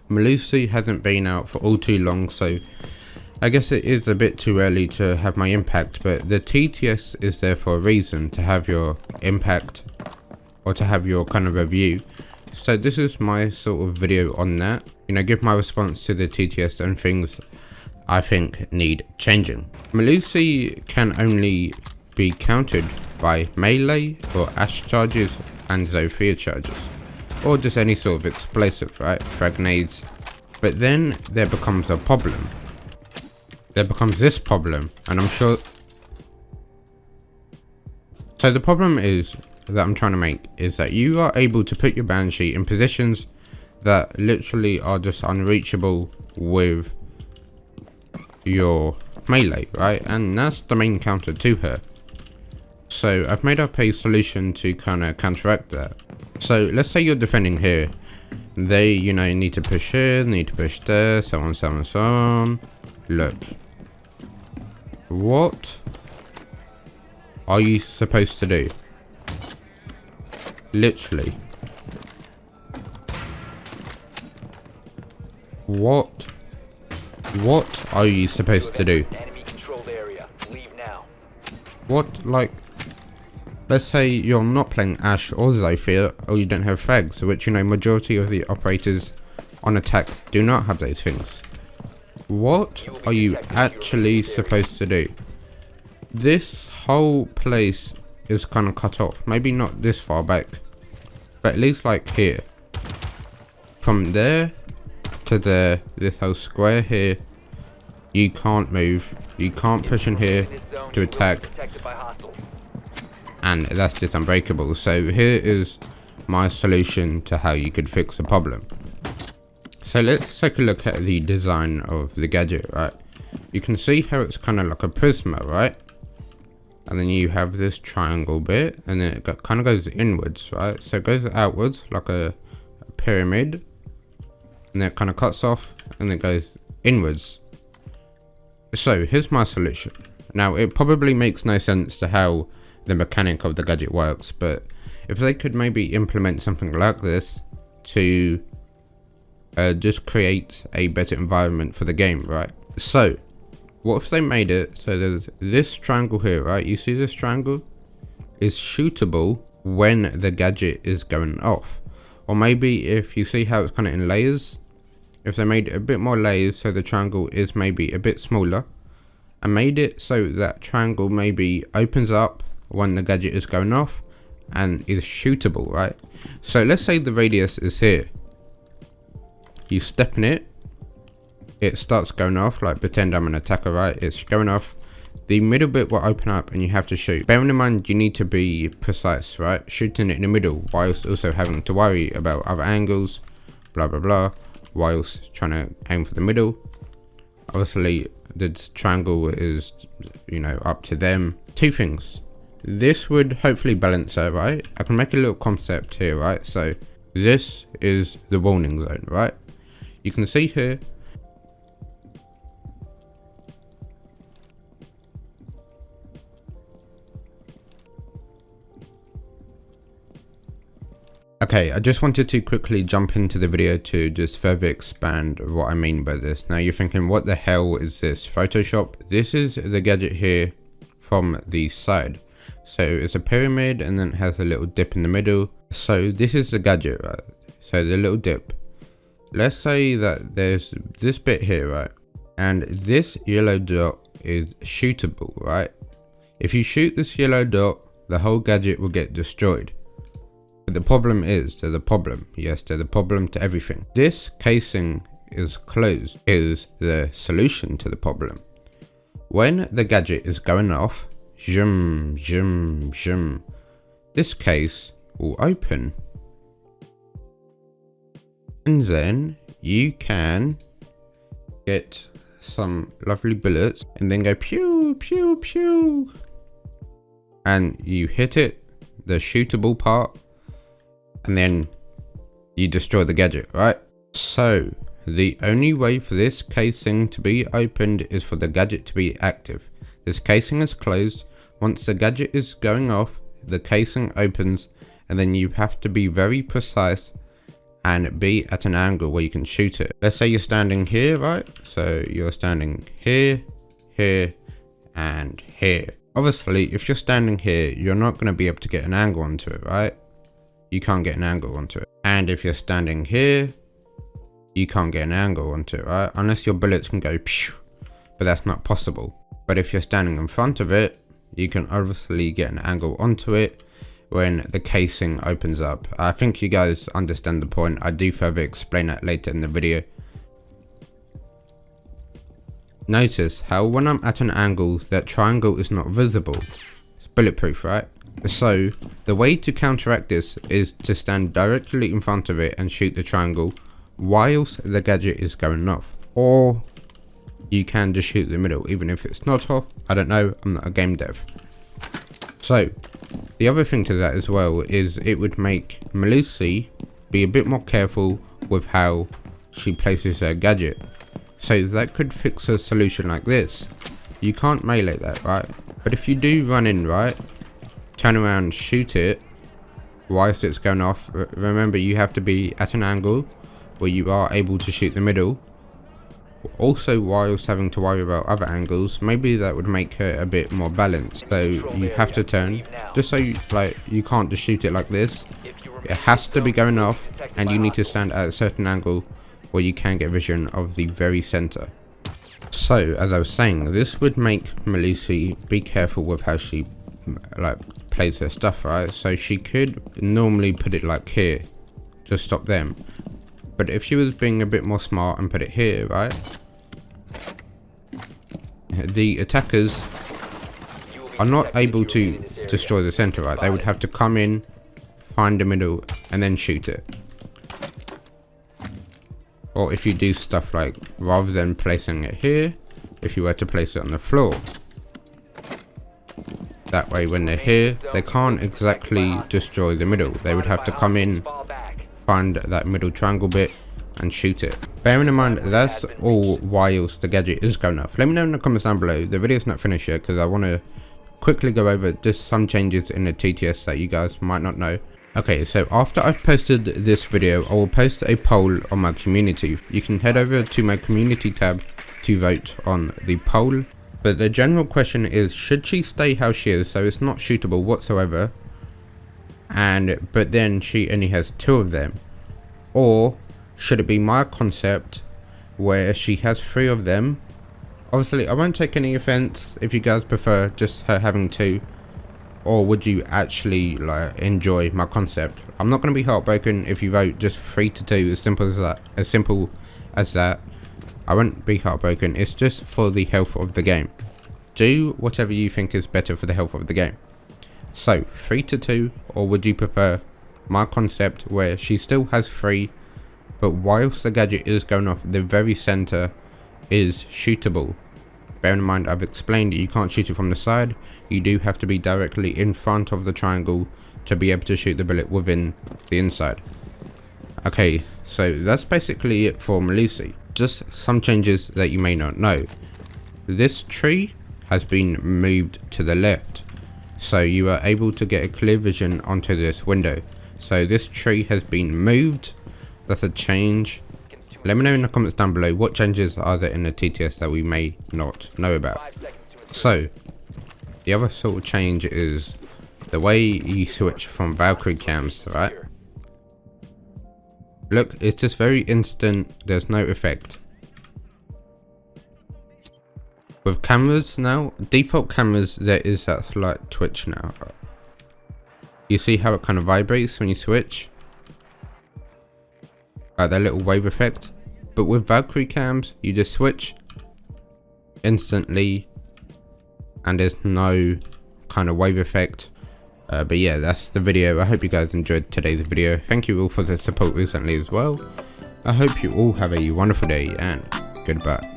Melusi hasn't been out for all too long, so I guess it is a bit too early to have my impact, but the TTS is there for a reason, to have your impact or to have your kind of review. So this is my sort of video on that, you know, give my response to the TTS and things I think need changing. Melusi can only be countered by melee or ash charges and Zowie charges, or just any sort of explosive, right? Frag nades. But then there becomes a problem. There becomes this problem, and I'm sure. So the problem is that I'm trying to make is that you are able to put your Bungee in positions that literally are just unreachable with your melee, right? And that's the main counter to her. So I've made up a solution to kind of counteract that. So let's say you're defending here. They, you know, need to push here, need to push there, so on, so on, so on. Look. What are you supposed to do? Literally. What are you supposed to do? What, like, let's say you're not playing Ash or Zowie, or you don't have frags, which, you know, majority of the operators on attack do not have those things. What are you actually supposed to do? This whole place is kind of cut off. Maybe not this far back, but at least like here. From there to there, this whole square here, you can't move. You can't push in here to attack. And that's just unbreakable. So here is my solution to how you could fix the problem. So let's take a look at the design of the gadget, right? You can see how it's kind of like a prisma, right? And then you have this triangle bit, and then it kind of goes inwards, right? So it goes outwards like a pyramid, and then it kind of cuts off, and it goes inwards. So here's my solution. Now it probably makes no sense to how the mechanic of the gadget works, but if they could maybe implement something like this to just create a better environment for the game, right? So what if they made it so there's this triangle here, right? You see this triangle is shootable when the gadget is going off. Or maybe if you see how it's kind of in layers, if they made it a bit more layers so the triangle is maybe a bit smaller, and made it so that triangle maybe opens up when the gadget is going off and is shootable, right? So let's say the radius is here. You step in it, it starts going off, like pretend I'm an attacker, right? It's going off. The middle bit will open up and you have to shoot. Bearing in mind you need to be precise, right? Shooting it in the middle whilst also having to worry about other angles, blah blah blah, whilst trying to aim for the middle. Obviously the triangle is, you know, up to them. Two things. This would hopefully balance out, right? I can make a little concept here, right? So this is the warning zone, right? You can see here. Okay, I just wanted to quickly jump into the video to just further expand what I mean by this. Now you're thinking, what the hell is this? Photoshop? This is the gadget here from the side. So it's a pyramid and then it has a little dip in the middle. So this is the gadget, right? So the little dip. Let's say that there's this bit here, right? And this yellow dot is shootable, right? If you shoot this yellow dot, the whole gadget will get destroyed. But the problem is, there's a problem. Yes, there's a problem to everything. This casing is closed is the solution to the problem. When the gadget is going off, zoom, zoom, zoom, this case will open. And then you can get some lovely bullets and then go pew, pew, pew. And you hit it, the shootable part, and then you destroy the gadget, right? So the only way for this casing to be opened is for the gadget to be active. This casing is closed. Once the gadget is going off, the casing opens, and then you have to be very precise and be at an angle where you can shoot it. Let's say you're standing here, right? So you're standing here, here, and here. Obviously, if you're standing here, you're not going to be able to get an angle onto it, right? You can't get an angle onto it. And if you're standing here, you can't get an angle onto it, right? Unless your bullets can go phew, but that's not possible. But if you're standing in front of it, you can obviously get an angle onto it when the casing opens up. I think you guys understand the point. I do further explain that later in the video. Notice how when I'm at an angle, that triangle is not visible. It's bulletproof, right? So the way to counteract this is to stand directly in front of it and shoot the triangle whilst the gadget is going off. Or you can just shoot the middle, even if it's not off. I don't know, I'm not a game dev. So the other thing to that as well is it would make Melusi be a bit more careful with how she places her gadget. So that could fix a solution like this. You can't melee that, right? But if you do run in, right, turn around, shoot it whilst it's going off. Remember, you have to be at an angle where you are able to shoot the middle. Also, whilst having to worry about other angles, maybe that would make her a bit more balanced. So you have to turn, just so you can't just shoot it like this. It has to be going off, and you need to stand at a certain angle where you can get vision of the very center. So as I was saying, this would make Melusi be careful with how she plays her stuff, right? So she could normally put it like here to stop them. But if she was being a bit more smart and put it here, right, the attackers are not able to destroy the center, right? They would have to come in, find the middle, and then shoot it. Or if you do stuff like, rather than placing it here, if you were to place it on the floor. That way when they're here, they can't exactly destroy the middle. They would have to come in, find that middle triangle bit and shoot it. Bearing in mind that's all whilst the gadget is going off. Let me know in the comments down below. The video's not finished yet because I want to quickly go over just some changes in the TTS that you guys might not know. Okay, so after I've posted this video, I will post a poll on my community. You can head over to my community tab to vote on the poll. But the general question is, should she stay how she is, so it's not shootable whatsoever, but then she only has 2 of them? Or should it be my concept where she has 3 of them? Obviously I won't take any offense if you guys prefer just her having 2. Or would you actually enjoy my concept? I'm not going to be heartbroken if you vote just 3 to 2, as simple as that. As simple as that. I won't be heartbroken. It's just for the health of the game. Do whatever you think is better for the health of the game. So 3 to 2, or would you prefer my concept where she still has 3, but whilst the gadget is going off, the very center is shootable? Bear in mind, I've explained you can't shoot it from the side. You do have to be directly in front of the triangle to be able to shoot the bullet within the inside. Okay, so that's basically it for Melusi. Just some changes that you may not know. This tree has been moved to the left, so you are able to get a clear vision onto this window. So this tree has been moved. That's a change. Let me know in the comments down below what changes are there in the TTS that we may not know about. So the other sort of change is the way you switch from Valkyrie cams, right? Look, it's just very instant. There's no effect. With cameras now, default cameras, there is that slight twitch now. You see how it kind of vibrates when you switch? Like that little wave effect. But with Valkyrie cams, you just switch instantly and there's no kind of wave effect. But yeah, that's the video. I hope you guys enjoyed today's video. Thank you all for the support recently as well. I hope you all have a wonderful day and goodbye.